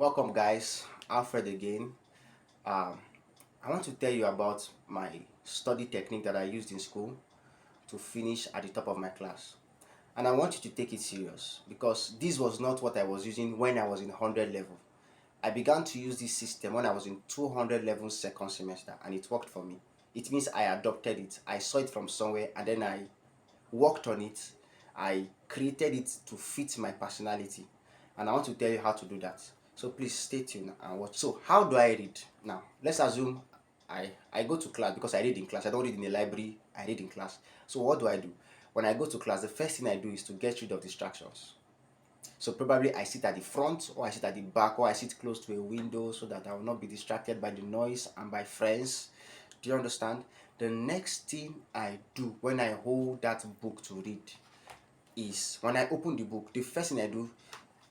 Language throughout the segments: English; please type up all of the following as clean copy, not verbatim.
Welcome, guys. Alfred again. Um, I want to tell you about my study technique that I used in school to finish at the top of my class. And I want you to take it serious because this was not what I was using when I was in 100 level. I began to use this system when I was in 200 level second semester, and it worked for me. It means I adopted it. I saw it from somewhere and then I worked on it. I created it to fit my personality, and I want to tell you how to do that. So please stay tuned and watch. So how do I read? Now let's assume I go to class because I read in class. I don't read in the library. I read in class. So what do I do? When I go to class, the first thing I do is to get rid of distractions. So probably I sit at the front, or I sit at the back, or I sit close to a window so that I will not be distracted by the noise and by friends. Do you understand? The next thing I do when I hold that book to read is, when I open the book, the first thing I do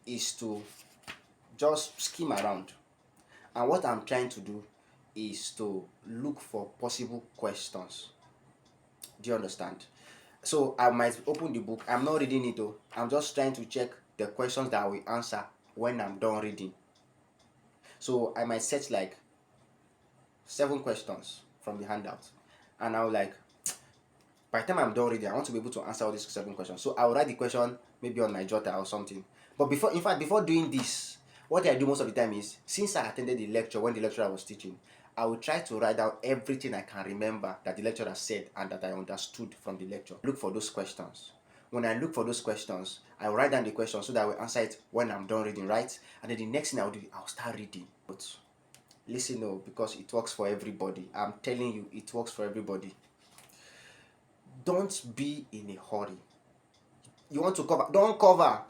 is to just skim around. And what I'm trying to do is to look for possible questions. Do you understand? So I might open the book. I'm not reading it though. I'm just trying to check the questions that I will answer when I'm done reading. So I might set like 7 questions from the handout. And I'll like, by the time I'm done reading, I want to be able to answer all these 7 questions. So I'll write the question maybe on my jotter or something. But before doing this, what I do most of the time is, since I attended the lecture when the lecturer was teaching, I will try to write down everything I can remember that the lecturer said and that I understood from the lecture. Look for those questions. When I look for those questions, I will write down the questions so that I will answer it when I'm done reading, right? And then the next thing I'll do, I'll start reading. But listen, no, because it works for everybody. I'm telling you, it works for everybody. Don't be in a hurry. You want to cover, don't cover.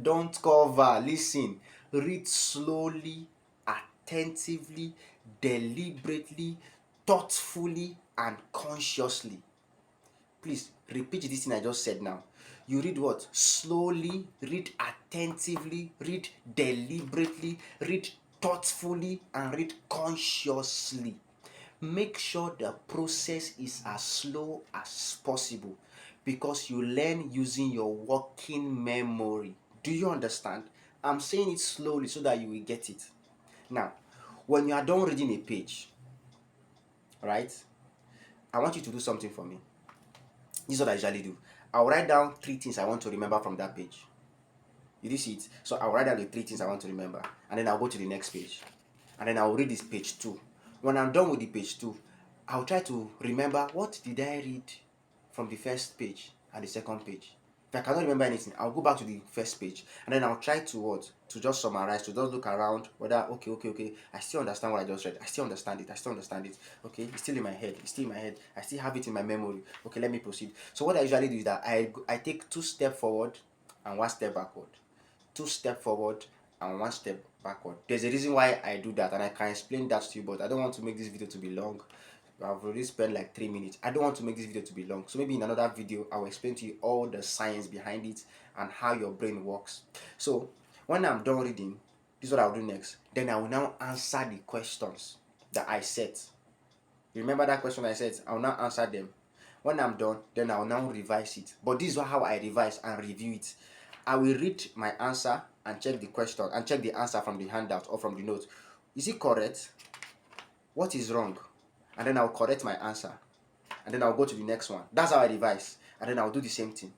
Don't cover. Listen, read slowly, attentively, deliberately, thoughtfully, and consciously. Please repeat this thing I just said now. You read what? Slowly, read attentively, read deliberately, read thoughtfully, and read consciously. Make sure the process is as slow as possible because you learn using your working memory. Do you understand? I'm saying it slowly so that you will get it. Now, when you are done reading a page, right, I want you to do something for me. This is what I usually do. I'll write down 3 things I want to remember from that page. You see it? So I'll write down the 3 things I want to remember, and then I'll go to the next page, and then I'll read this page 2. When I'm done with the page 2, I'll try to remember what did I read from the first page and the second page. If I cannot remember anything, I'll go back to the first page, and then I'll try to what? To just summarize, to just look around whether okay, I still understand what I just read. I still understand it. Okay, it's still in my head. I still have it in my memory. Okay, let me proceed. So what I usually do is that I take 2 steps forward and 1 step backward. 2 steps forward and 1 step backward. There's a reason why I do that, and I can explain that to you, but I don't want to make this video to be long. I've already spent like 3 minutes. I don't want to make this video to be long, so maybe in another video I will explain to you all the science behind it and how your brain works. So when I'm done reading, this is what I'll do next. Then I will now answer the questions that I set. Remember that question I said? I will now answer them. When I'm done, then I will now revise it. But this is how I revise and review it. I will read my answer and check the question and check the answer from the handout or from the note. Is it correct? What is wrong? And then I'll correct my answer. And then I'll go to the next one. That's how I revise. And then I'll do the same thing.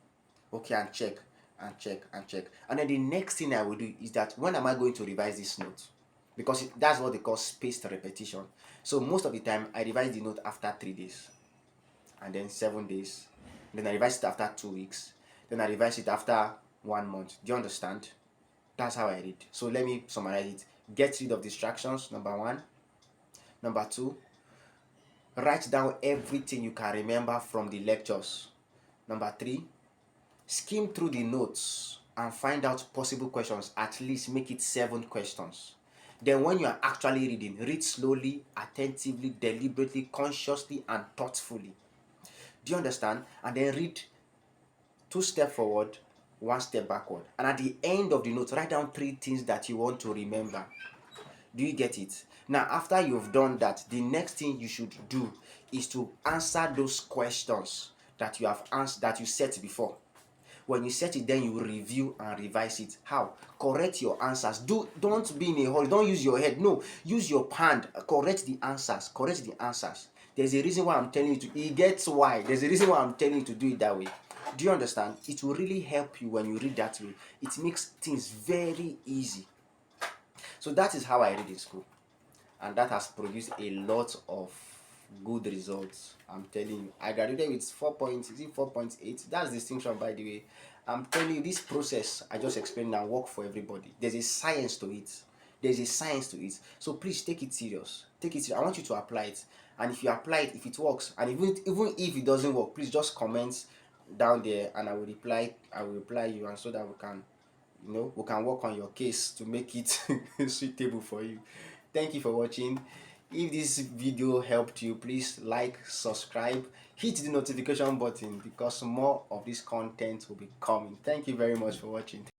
Okay, and check and check and check. And then the next thing I will do is that, when am I going to revise this note? Because that's what they call spaced repetition. So most of the time I revise the note after 3 days, and then 7 days. Then I revise it after 2 weeks. Then I revise it after 1 month. Do you understand? That's how I read. So let me summarize it. Get rid of distractions, number 1. Number 2, write down everything you can remember from the lectures. Number 3, skim through the notes and find out possible questions. At least make it 7 questions. Then when you are actually reading, read slowly, attentively, deliberately, consciously, and thoughtfully. Do you understand? And then read 2 steps forward, 1 step backward. And at the end of the note, write down 3 things that you want to remember. Do you get it? Now, after you've done that, the next thing you should do is to answer those questions that you have answered, that you set before. When you set it, then you review and revise it. How? Correct your answers. Don't be in a hurry. Don't use your head. No, use your hand. Correct the answers. Correct the answers. There's a reason why I'm telling you to. It gets why. There's a reason why I'm telling you to do it that way. Do you understand? It will really help you when you read that way. It makes things very easy. So that is how I read in school, and that has produced a lot of good results. I'm telling you, I graduated with 4 points. Is it 4.8? That's distinction, by the way. I'm telling you, this process I just explained now work for everybody. There's a science to it. There's a science to it. So please take it serious. Take it serious. I want you to apply it. And if you apply it, if it works, and even if it doesn't work, please just comment down there, and I will reply. I will reply you, and so that we can work on your case to make it suitable for you. Thank you for watching. If this video helped you, please like, subscribe, hit the notification button, because more of this content will be coming. Thank you very much for watching.